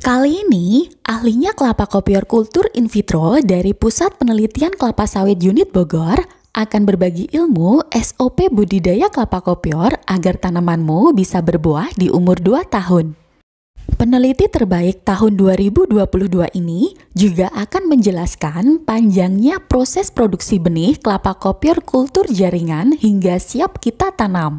Kali ini, ahlinya kelapa kopior kultur in vitro dari Pusat Penelitian Kelapa Sawit Unit Bogor akan berbagi ilmu SOP budidaya kelapa kopior agar tanamanmu bisa berbuah di umur 2 tahun. Peneliti terbaik tahun 2022 ini juga akan menjelaskan panjangnya proses produksi benih kelapa kopior kultur jaringan hingga siap kita tanam.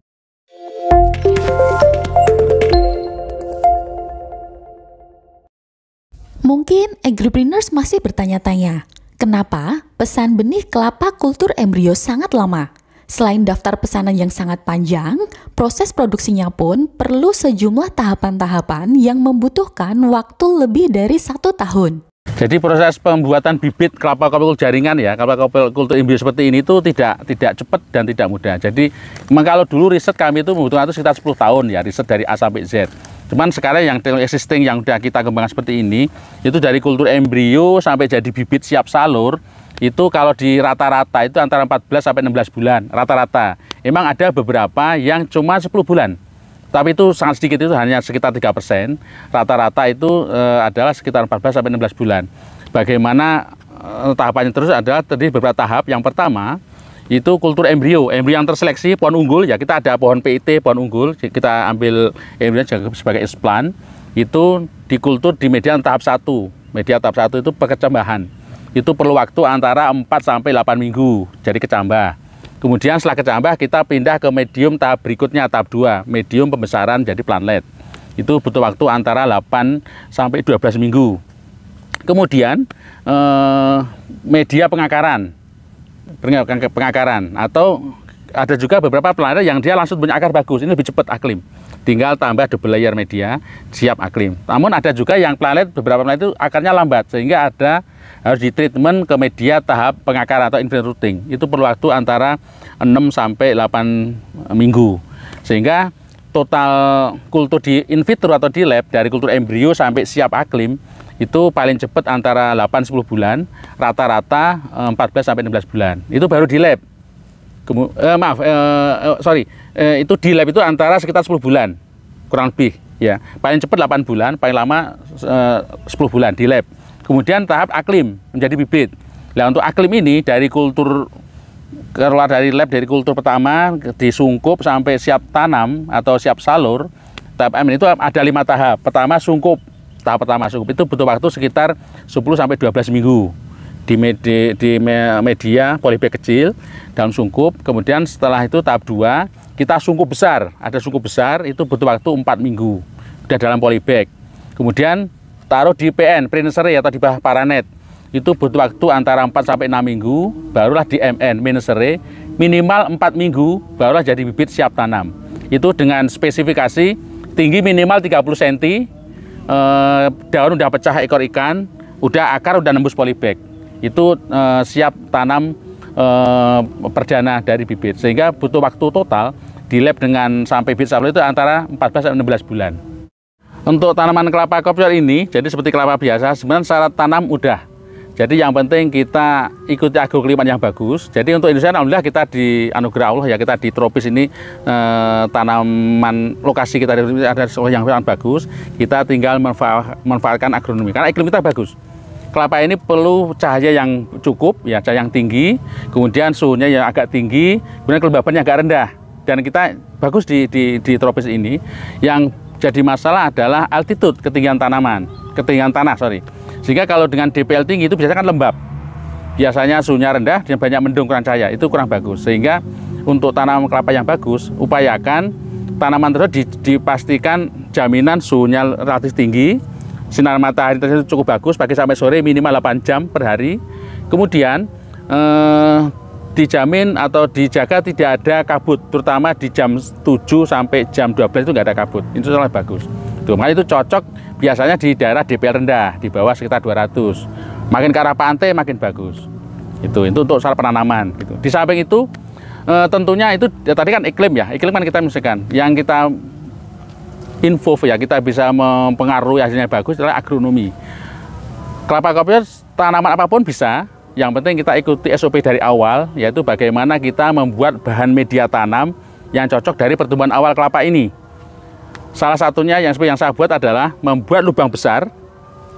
Mungkin agripreneurs masih bertanya-tanya, kenapa pesan benih kelapa kultur embrio sangat lama? Selain daftar pesanan yang sangat panjang, proses produksinya pun perlu sejumlah tahapan-tahapan yang membutuhkan waktu lebih dari 1 tahun. Jadi proses pembuatan bibit kelapa kopi kultur jaringan ya, kelapa kopi kultur embrio seperti ini itu tidak cepat dan tidak mudah. Jadi memang kalau dulu riset kami itu membutuhkan sekitar 10 tahun ya, riset dari A sampai Z. Cuman sekarang yang existing yang sudah kita kembangkan seperti ini, itu dari kultur embrio sampai jadi bibit siap salur, itu kalau di rata-rata itu antara 14 sampai 16 bulan, rata-rata. Emang ada beberapa yang cuma 10 bulan, tapi itu sangat sedikit, itu hanya sekitar 3%. Rata-rata itu adalah sekitar 14 sampai 16 bulan. Bagaimana tahapannya terus adalah tadi beberapa tahap. Yang pertama, itu kultur embrio yang terseleksi pohon unggul ya, kita ada pohon PIT, pohon unggul, kita ambil embrio sebagai explant, itu dikultur di media tahap 1. Media tahap 1 itu pekecambahan. Itu perlu waktu antara 4 sampai 8 minggu jadi kecambah. Kemudian setelah kecambah kita pindah ke medium tahap berikutnya, tahap 2, medium pembesaran jadi plantlet. Itu butuh waktu antara 8 sampai 12 minggu. Kemudian media pengakaran atau ada juga beberapa plantlet yang dia langsung punya akar bagus, ini lebih cepat aklim, tinggal tambah double layer media siap aklim. Namun ada juga yang beberapa plantlet itu akarnya lambat sehingga harus ditreatment ke media tahap pengakaran atau infinite rooting. Itu perlu waktu antara 6 sampai 8 minggu, sehingga total kultur di in vitro atau di lab dari kultur embrio sampai siap aklim itu paling cepat antara 8-10 bulan, rata-rata 14 sampai 16 bulan. Itu baru di lab. Itu di lab itu antara sekitar 10 bulan, kurang lebih ya. Paling cepat 8 bulan, paling lama 10 bulan di lab. Kemudian tahap aklim menjadi bibit. Nah, untuk aklim ini dari kultur keluar dari lab, dari kultur pertama disungkup sampai siap tanam atau siap salur. Tahap M itu ada 5 tahap. Pertama sungkup. Tahap pertama sungkup itu butuh waktu sekitar 10 sampai 12 minggu di media polybag kecil dalam sungkup. Kemudian setelah itu tahap 2 kita sungkup besar. Ada sungkup besar itu butuh waktu 4 minggu udah dalam polybag. Kemudian taruh di PN, pre-nursery atau di bawah paranet. Itu butuh waktu antara 4 sampai 6 minggu, barulah di MN, mini-nursery, minimal 4 minggu, barulah jadi bibit siap tanam. Itu dengan spesifikasi tinggi minimal 30 cm, daun udah pecah ekor ikan, udah akar udah nembus polybag. Itu siap tanam perdana dari bibit. Sehingga butuh waktu total di lab dengan sampai bibit salur itu antara 14 sampai 16 bulan. Untuk tanaman kelapa kopior ini, jadi seperti kelapa biasa, sebenarnya syarat tanam udah. Jadi yang penting kita ikuti agroklimat yang bagus. Jadi untuk Indonesia, alhamdulillah kita di anugerah Allah ya, kita di tropis ini tanaman lokasi kita ada yang sangat bagus. Kita tinggal memanfaatkan agronomi karena iklim kita bagus. Kelapa ini perlu cahaya yang cukup ya, cahaya yang tinggi, kemudian suhunya yang agak tinggi, kemudian kelembabannya agak rendah. Dan kita bagus di tropis ini. Yang jadi masalah adalah altitude, ketinggian tanah. Sehingga kalau dengan DPL tinggi itu biasanya kan lembab. Biasanya suhunya rendah dan banyak mendung, kurang cahaya, itu kurang bagus. Sehingga untuk tanaman kelapa yang bagus, upayakan tanaman tersebut dipastikan jaminan suhunya relatif tinggi, sinar matahari tersebut cukup bagus, pagi sampai sore minimal 8 jam per hari. Kemudian dijamin atau dijaga tidak ada kabut, terutama di jam 7 sampai jam 12 itu nggak ada kabut. Itu sangat bagus. Makanya itu cocok biasanya di daerah DPL rendah, di bawah sekitar 200. Makin ke arah pantai makin bagus. Itu untuk syarat penanaman. Gitu. Di samping itu tentunya itu ya, tadi kan iklim ya. Iklim kan kita misalkan yang kita info ya, kita bisa mempengaruhi hasilnya bagus adalah agronomi. Kelapa kopior tanaman apapun bisa. Yang penting kita ikuti SOP dari awal, yaitu bagaimana kita membuat bahan media tanam yang cocok dari pertumbuhan awal kelapa ini. Salah satunya yang saya buat adalah membuat lubang besar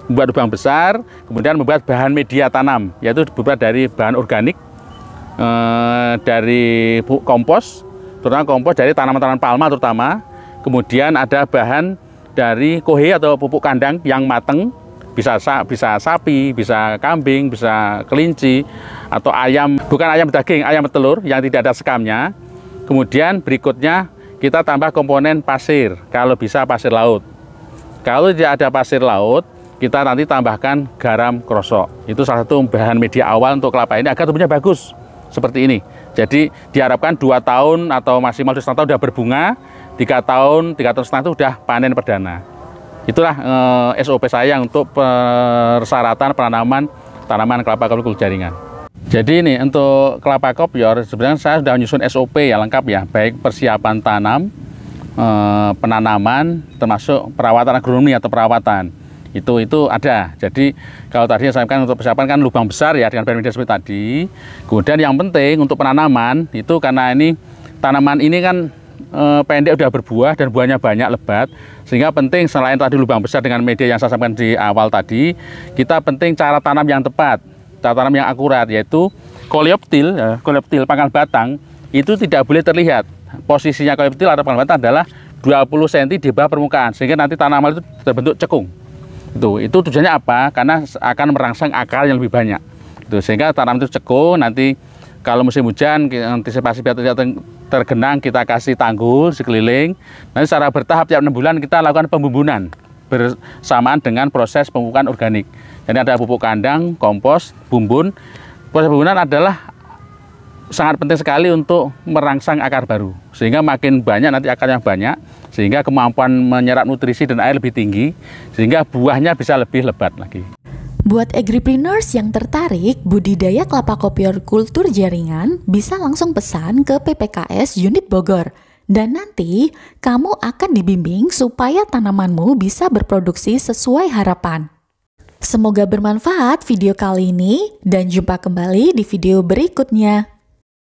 membuat lubang besar, kemudian membuat bahan media tanam, yaitu beberapa dari bahan organik, dari kompos, terutama kompos dari tanaman-tanaman palma terutama. Kemudian ada bahan dari kohe atau pupuk kandang yang mateng, bisa sapi, bisa kambing, bisa kelinci, atau ayam, bukan ayam daging, ayam telur yang tidak ada sekamnya. Kemudian berikutnya kita tambah komponen pasir, kalau bisa pasir laut. Kalau tidak ada pasir laut, kita nanti tambahkan garam krosok. Itu salah satu bahan media awal untuk kelapa ini agar tumbuhnya bagus seperti ini. Jadi diharapkan 2 tahun atau maksimal 1 tahun sudah berbunga, 3 tahun setengah itu sudah panen perdana. Itulah SOP saya untuk persyaratan penanaman tanaman kelapa kopior jaringan. Jadi ini untuk kelapa kopior sebenarnya saya sudah menyusun SOP ya lengkap ya, baik persiapan tanam, penanaman, termasuk perawatan agronomi atau perawatan. Itu ada. Jadi kalau tadi saya sampaikan untuk persiapan kan lubang besar ya dengan bahan media seperti tadi. Kemudian yang penting untuk penanaman itu karena ini tanaman ini kan pendek udah berbuah dan buahnya banyak lebat, sehingga penting selain tadi lubang besar dengan media yang saya sampaikan di awal tadi, kita penting cara tanam yang tepat, cara tanam yang akurat, yaitu koleoptil pangkal batang itu tidak boleh terlihat. Posisinya koleoptil atau pangkal batang adalah 20 cm di bawah permukaan, sehingga nanti tanaman itu terbentuk cekung. Itu tujuannya apa? Karena akan merangsang akar yang lebih banyak. Sehingga tanaman itu cekung, nanti kalau musim hujan, antisipasi biar tidak tergenang, kita kasih tanggul sekeliling. Nanti secara bertahap tiap 6 bulan kita lakukan pembumbunan bersamaan dengan proses pemupukan organik. Jadi ada pupuk kandang, kompos, bumbun. Proses pembumbunan adalah sangat penting sekali untuk merangsang akar baru, sehingga makin banyak nanti akar yang banyak, sehingga kemampuan menyerap nutrisi dan air lebih tinggi, sehingga buahnya bisa lebih lebat lagi. Buat agripreneurs yang tertarik budidaya kelapa kopior kultur jaringan, bisa langsung pesan ke PPKS Unit Bogor. Dan nanti kamu akan dibimbing supaya tanamanmu bisa berproduksi sesuai harapan. Semoga bermanfaat video kali ini, dan jumpa kembali di video berikutnya.